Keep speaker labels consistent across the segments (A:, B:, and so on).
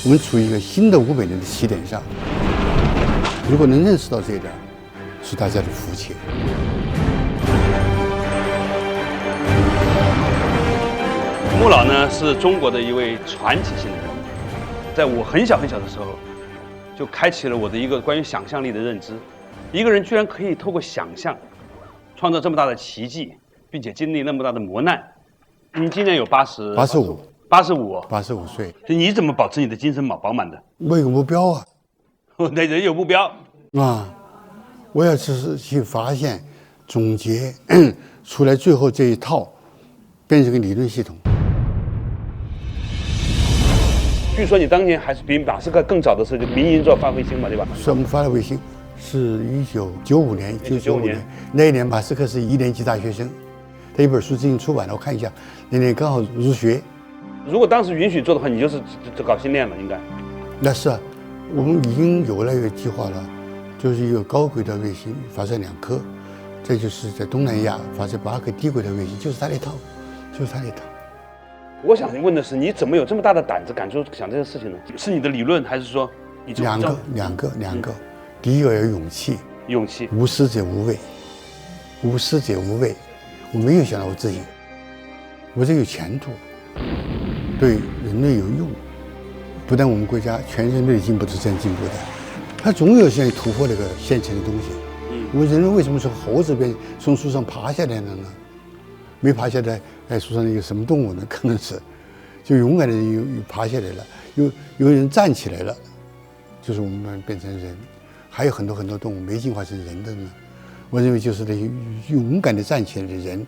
A: 我们处于一个新的500年的起点上，如果能认识到这一点，是大家的福气。
B: 穆老呢是中国的一位传奇性的人物，在我很小的时候，就开启了我的一个关于想象力的认知。一个人居然可以透过想象，创造这么大的奇迹，并且经历那么大的磨难。你今年有85
A: 岁，
B: 你怎么保持你的精神饱满的？
A: 我有个目标啊，
B: 那人有目标
A: 啊，我要是去发现、总结出来，最后这一套变成个理论系统。
B: 据说你当年还是比马斯克更早的时候就民营做发卫星嘛，对吧？
A: 是我们发的卫星是1995年，1995年那一年，马斯克是1年级大学生，他一本书最近出版了，我看一下，那年刚好入学。
B: 如果当时允许做的话，你就是搞星链了，应该。
A: 那是啊，我们已经有了一个计划了，就是一个高轨道卫星发射2颗，这就是在东南亚发射8颗低轨道卫星，就是他那套。
B: 我想问的是，你怎么有这么大的胆子敢想这个事情呢？是你的理论，还是说你
A: 两个？第一个要有勇气，无师者无畏，我没有想到我自己，我这有前途，对人类有用，不但我们国家，全人类的进步是这样进步的，他总有想突破那个现成的东西。我们人类为什么从猴子边从树上爬下来了呢？没爬下来，树上有什么动物呢？可能是，就勇敢的人有爬下来了，有人站起来了，就是我们变成人。还有很多动物没进化成人的呢。我认为就是那些勇敢的站起来的人，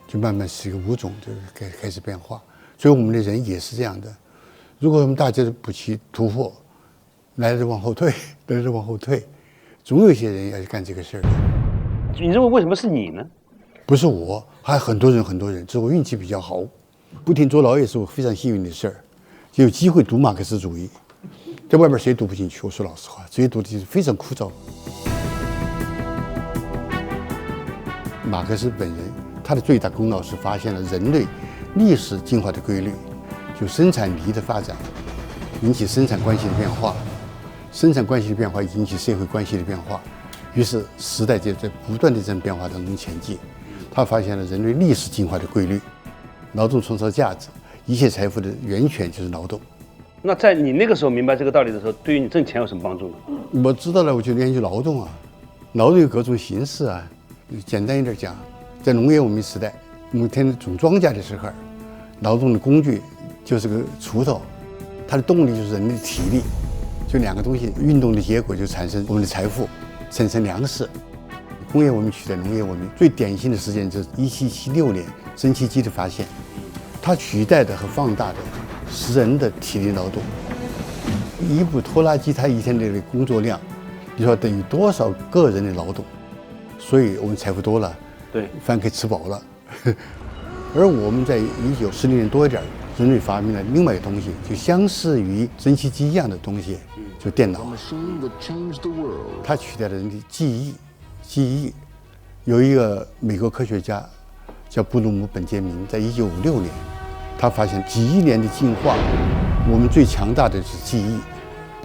A: 就慢慢是一个物种，就开始变化。所以我们的人也是这样的。如果我们大家不去突破，来了往后退，总有一些人要去干这个事儿。
B: 你认为为什么是你呢？
A: 不是我，还有很多人，只是我运气比较好。不听坐牢也是我非常幸运的事儿，就有机会读马克思主义，在外边谁读不进去？我说老实话，这些读的就是非常枯燥。马克思本人，他的最大功劳是发现了人类历史进化的规律，就生产力的发展引起生产关系的变化，生产关系的变化引起社会关系的变化，于是时代就在不断的这种变化当中前进。他发现了人类历史进化的规律，劳动创造价值，一切财富的源泉就是劳动。
B: 那在你那个时候明白这个道理的时候，对于你挣钱有什么帮助呢？
A: 我知道了，我就研究劳动啊，劳动有各种形式啊。简单一点讲，在农业文明时代，我们天天种庄稼的时候，劳动的工具就是个锄头，它的动力就是人的体力，就2个东西运动的结果就产生我们的财富，生成粮食。工业文明取代农业文明最典型的事件就是1776年蒸汽机的发现，它取代的和放大的是人的体力劳动。一部拖拉机它一天的工作量，你说等于多少个人的劳动？所以我们财富多了，
B: 对，
A: 饭可以吃饱了。而我们在1940年多一点，人类发明了另外一个东西，就相似于蒸汽机一样的东西，就电脑。它取代了人的记忆。有一个美国科学家叫布鲁姆·本杰明，在1956年，他发现几亿年的进化，我们最强大的是记忆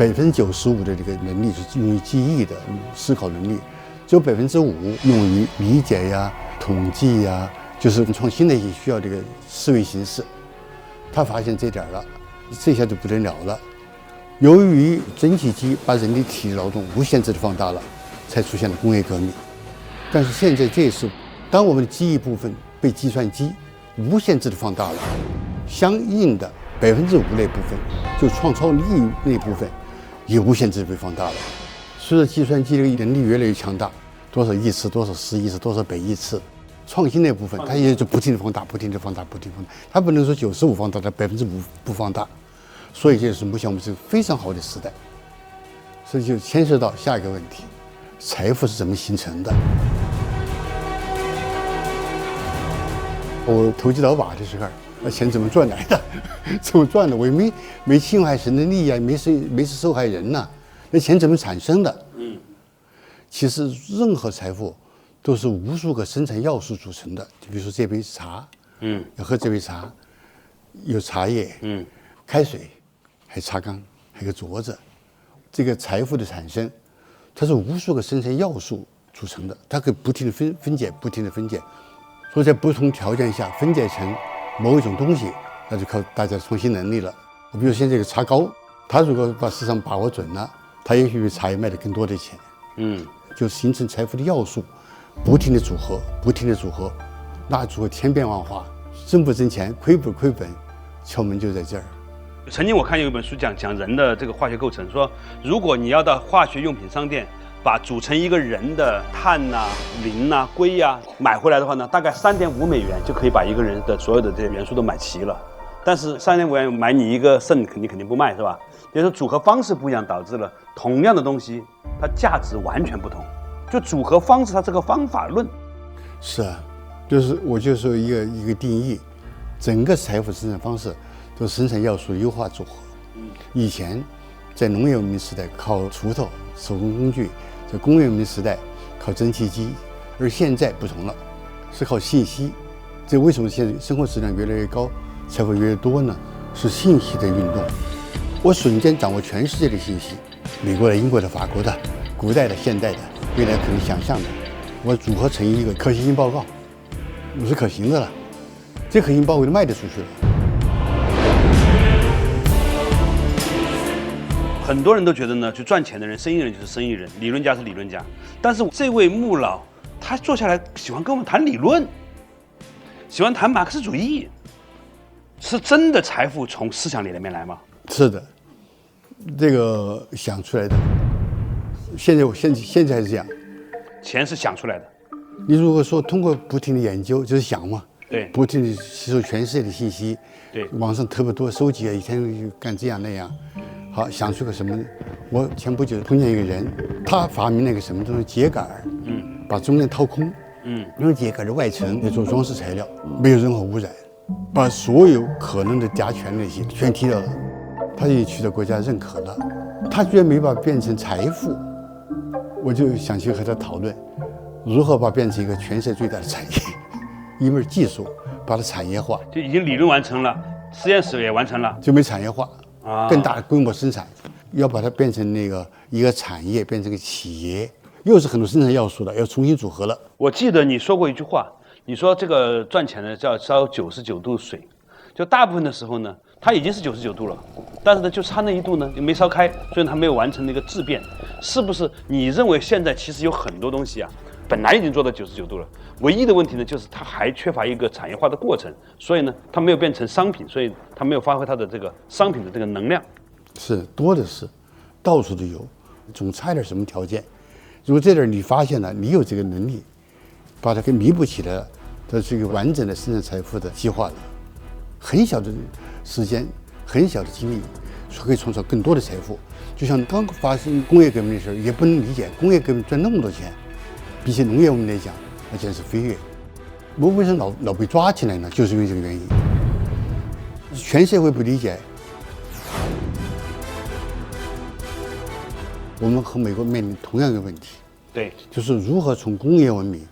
A: ，95%的这个能力是用于记忆的思考能力，只有5%用于理解呀、统计呀，就是创新的一些需要这个思维形式。他发现这点了，这下就不得了了。由于蒸汽机把人的体力劳动无限制的放大了，才出现了工业革命。但是现在这是，当我们的记忆部分被计算机无限制的放大了，相应的5%那部分，就创造力那部分，也无限制地被放大了。随着计算机的能力越来越强大，多少亿次、多少10亿次、多少100亿次，创新那部分它也就不停地放大，它不能说95放大，它5%不放大。所以这是目前我们是个非常好的时代。所以就牵涉到下一个问题：财富是怎么形成的？我投机倒把的时候，钱怎么赚来的？怎么赚的？我也没侵害神的利益啊，没是受害人呐、那钱怎么产生的？其实任何财富都是无数个生产要素组成的。就比如说这杯茶，要喝这杯茶，有茶叶，开水，还有茶缸，还有个镯子。这个财富的产生，它是无数个生产要素组成的，它可以不停的分解，不停的分解。所以在不同条件下分解成某一种东西，那就靠大家创新能力了。比如现在这个茶膏，它如果把市场把握准了，它也许比茶叶卖得更多的钱。就形成财富的要素，不停的组合，不停的组合，那组合千变万化，挣不挣钱，亏不亏本，窍门就在这儿。
B: 曾经我看有一本书讲人的这个化学构成，说如果你要到化学用品商店把组成一个人的碳呐、磷呐、硅呀买回来的话呢，大概3.5美元就可以把一个人的所有的这些元素都买齐了。但是3.5元买你一个肾肯定不卖，是吧？也就是说组合方式不一样，导致了同样的东西它价值完全不同。就组合方式它是个方法论。
A: 是啊，我就说一个定义，整个财富生产方式都是生产要素优化组合。以前在农业文明时代靠锄头手工工具，在工业文明时代靠蒸汽机，而现在不同了，是靠信息。这为什么现在生活质量越来越高，财富越来越多呢？是信息的运动。我瞬间掌握全世界的信息，美国的、英国的、法国的，古代的、现代的，未来可能想象的，我组合成一个可行性报告，我是可行的了。这可行性报告就卖得出去了。
B: 很多人都觉得呢，去赚钱的人、生意人就是生意人，理论家是理论家。但是这位穆老，他坐下来喜欢跟我们谈理论，喜欢谈马克思主义，是真的财富从思想里面来吗？
A: 是的，这个想出来的。现在还是这样，
B: 钱是想出来的。
A: 你如果说通过不停的研究，就是想嘛，
B: 对，
A: 不停的吸收全世界的信息，
B: 对，
A: 网上特别多收集啊，一天就干这样那样，好想出个什么？我前不久碰见一个人，他发明了一个什么东西秸秆，把中间掏空，用秸秆的外层来做装饰材料，没有任何污染，把所有可能的甲醛那些全剔掉了，他也取得国家认可了，他居然没把它变成财富。我就想去和他讨论，如何把它变成一个全世界最大的产业，一门技术把它产业化，
B: 就已经理论完成了，实验室也完成了，
A: 就没产业化更大的规模生产，要把它变成一个产业，变成个企业，又是很多生产要素的，要重新组合了。
B: 我记得你说过一句话，你说这个赚钱呢叫烧99度水，就大部分的时候呢，它已经是99度了，但是呢，就差那1度呢，就没烧开，所以它没有完成那个质变。是不是你认为现在其实有很多东西啊，本来已经做到99度了，唯一的问题呢，就是它还缺乏一个产业化的过程，所以呢，它没有变成商品，所以它没有发挥它的这个商品的这个能量。
A: 是多的是，到处都有，总差点什么条件。如果这点你发现了，你有这个能力，把它给弥补起来了，这是一个完整的生产财富的计划了。很小的时间，很小的精力，可以创造更多的财富。就像刚发生工业革命的时候，也不能理解工业革命赚那么多钱，比起农业文明来讲，那简直是飞跃。我为什么老被抓起来呢？就是因为这个原因。全社会不理解，我们和美国面临同样一个问题，
B: 对，
A: 就是如何从工业文明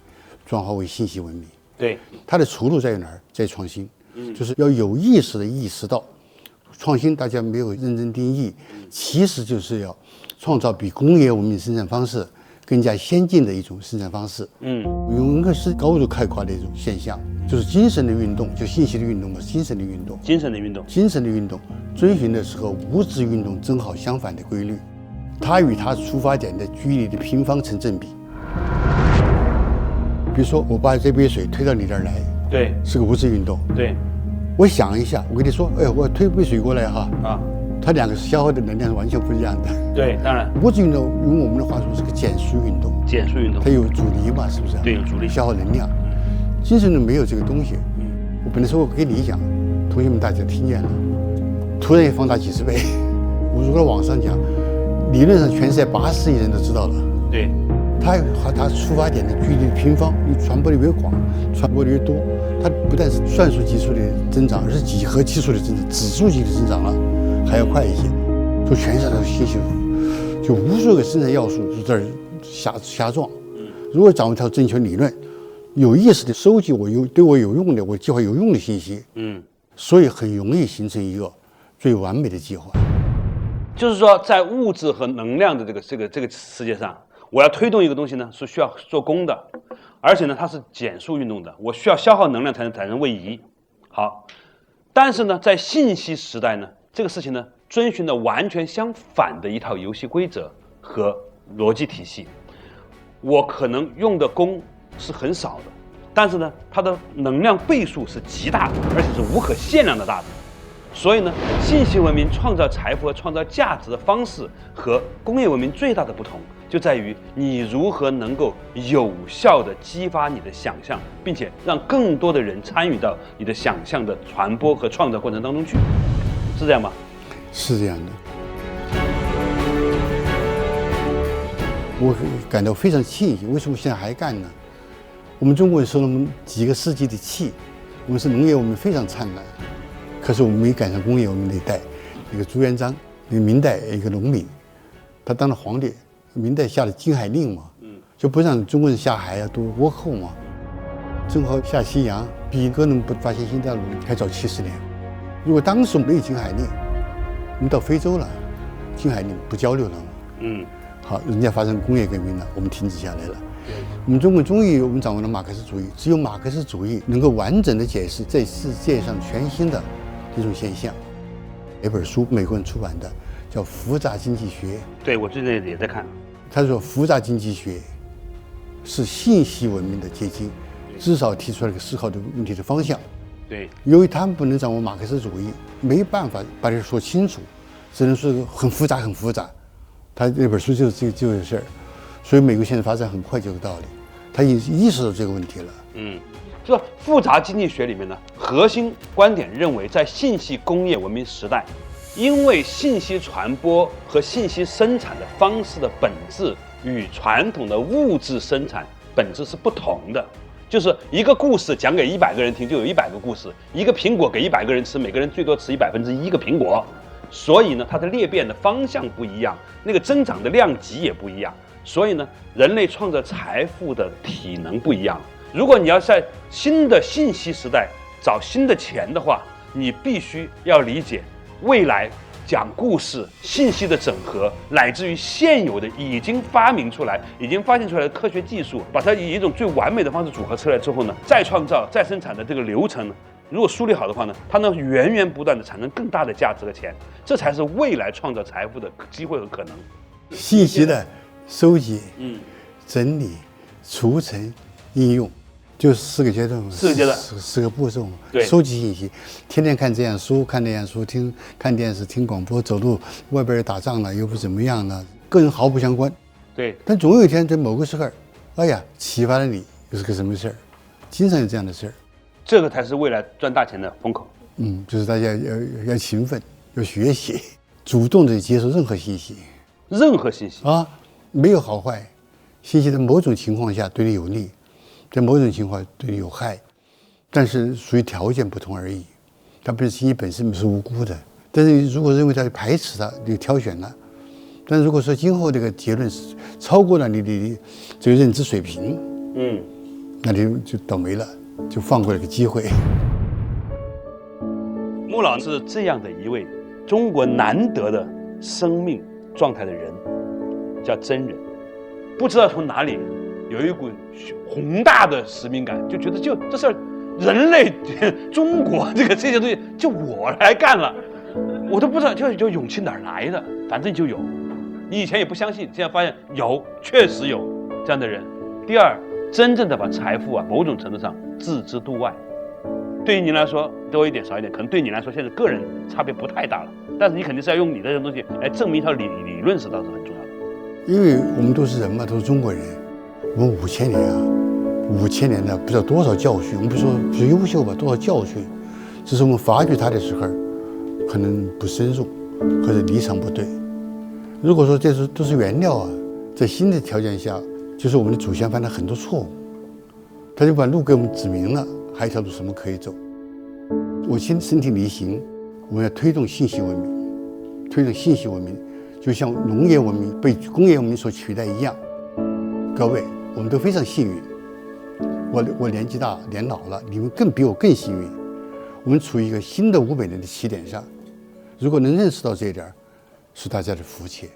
A: 转化为信息文明。
B: 对，
A: 它的出路在于哪儿？在创新，就是要有意识的意识到，创新大家没有认真定义，其实就是要创造比工业文明生产方式更加先进的一种生产方式。用恩格斯高度概括的一种现象，就是精神的运动，就信息的运动嘛，精神的运动，
B: 精神的运动，
A: 精神的运动，遵循的是和物质运动正好相反的规律，它与它出发点的距离的平方成正比。比如说，我把这杯水推到你这儿来，
B: 对，
A: 是个物质运动。
B: 对，
A: 我想一下，我跟你说，哎，我推杯水过来哈，它两个消耗的能量是完全不一样的。
B: 对，当然，
A: 物质运动用我们的话说是个减速运动。
B: 减速运动，
A: 它有阻力嘛，是不是？
B: 对，有阻力，
A: 消耗能量。精神运动没有这个东西。我本来说我跟你讲，同学们大家听见了，突然也放大几十倍。我如果网上讲，理论上全世界80亿人都知道了。
B: 对。
A: 它和它出发点的距离的平方，你传播的越广，传播的越多，它不但是算术级数的增长，而是几何级数的增长，指数级的增长了，还要快一些。就全世界都信息，就无数个生产要素就在这儿瞎撞。如果掌握一条正确理论，有意识的收集对我有用的、我计划有用的信息，所以很容易形成一个最完美的计划。
B: 就是说，在物质和能量的这个世界上，我要推动一个东西呢，是需要做功的，而且呢，它是减速运动的，我需要消耗能量才能产生位移。好，但是呢，在信息时代呢，这个事情呢，遵循了完全相反的一套游戏规则和逻辑体系。我可能用的功是很少的，但是呢，它的能量倍数是极大的，而且是无可限量的大的。所以呢，信息文明创造财富和创造价值的方式和工业文明最大的不同，就在于你如何能够有效地激发你的想象，并且让更多的人参与到你的想象的传播和创造过程当中去，是这样吗？
A: 是这样的。我感到非常庆幸，为什么现在还干呢？我们中国人受了我们几个世纪的气，我们是农业文明非常灿烂。可是我们没赶上工业文明那一代，一个朱元璋，一个明代一个农民，他当了皇帝，明代下了禁海令嘛，就不让中国人下海啊，都倭寇嘛，正好下西洋，比哥伦布发现新大陆还早70年。如果当时没有禁海令，我们到非洲了，禁海令不交流了嘛，好，人家发生工业革命了，我们停止下来了。我们中国终于我们掌握了马克思主义，只有马克思主义能够完整的解释这世界上全新的这种现象。有本书美国人出版的，叫《复杂经济学》。
B: 对，我最近也在看。
A: 他说，复杂经济学是信息文明的结晶，至少提出了一个思考的问题的方向。
B: 对，
A: 由于他们不能掌握马克思主义，没办法把这说清楚，只能说很复杂，很复杂。他那本书就是这个事儿，所以美国现在发展很快就有道理，他已意识到这个问题了。
B: 就说复杂经济学里面呢，核心观点认为，在信息工业文明时代，因为信息传播和信息生产的方式的本质与传统的物质生产本质是不同的。就是一个故事讲给100个人听，就有100个故事；一个苹果给100个人吃，每个人最多吃1/1个苹果。所以呢，它的裂变的方向不一样，那个增长的量级也不一样。所以呢，人类创造财富的体能不一样。如果你要在新的信息时代找新的钱的话，你必须要理解未来讲故事、信息的整合，乃至于现有的已经发明出来、已经发现出来的科学技术，把它以一种最完美的方式组合出来之后呢，再创造、再生产的这个流程呢，如果梳理好的话呢，它能源源不断的产生更大的价值和钱，这才是未来创造财富的机会和可能。
A: 信息的收集、整理、储存、应用，就4个阶段嘛，4个步骤嘛。
B: 对，
A: 收集信息，天天看这样书，看那样书，看电视，听广播，走路，外边打仗了又不怎么样了，跟人毫不相关。
B: 对，
A: 但总有一天在某个时候，哎呀，启发了你，又是个什么事儿？经常有这样的事儿。
B: 这个才是未来赚大钱的风口。
A: 就是大家要勤奋，要学习，主动的接受任何信息。
B: 任何信息
A: 啊，没有好坏，信息在某种情况下对你有利，在某种情况对你有害，但是属于条件不同而已。它不是信息本身是无辜的，但是如果认为它排斥它，你就挑选了。但是如果说今后这个结论是超过了你的这个认知水平，那你就倒霉了，就放过了个机会。
B: 穆老是这样的一位中国难得的生命状态的人，叫真人。不知道从哪里有一股宏大的使命感，就觉得就这事儿，人类中国这些东西就我来干了，我都不知道就勇气哪儿来的，反正就有。你以前也不相信，现在发现有，确实有这样的人。第二，真正的把财富某种程度上置之度外。对于你来说多一点少一点，可能对你来说现在个人差别不太大了，但是你肯定是要用你的这种东西来证明一条理论，是倒是很重要的。
A: 因为我们都是人嘛，都是中国人，我们5000年5000年的不知道多少教训，我们不说优秀吧，多少教训，只是我们发掘它的时候可能不深入，或者立场不对。如果说这都是原料在新的条件下，就是我们的祖先犯了很多错误，他就把路给我们指明了，还有一条路什么可以走。我身体力行，我们要推动信息文明，推动信息文明，就像农业文明被工业文明所取代一样。各位，我们都非常幸运。我年纪大年老了，你们比我更幸运。我们处于一个新的500年的起点上，如果能认识到这一点，是大家的福气。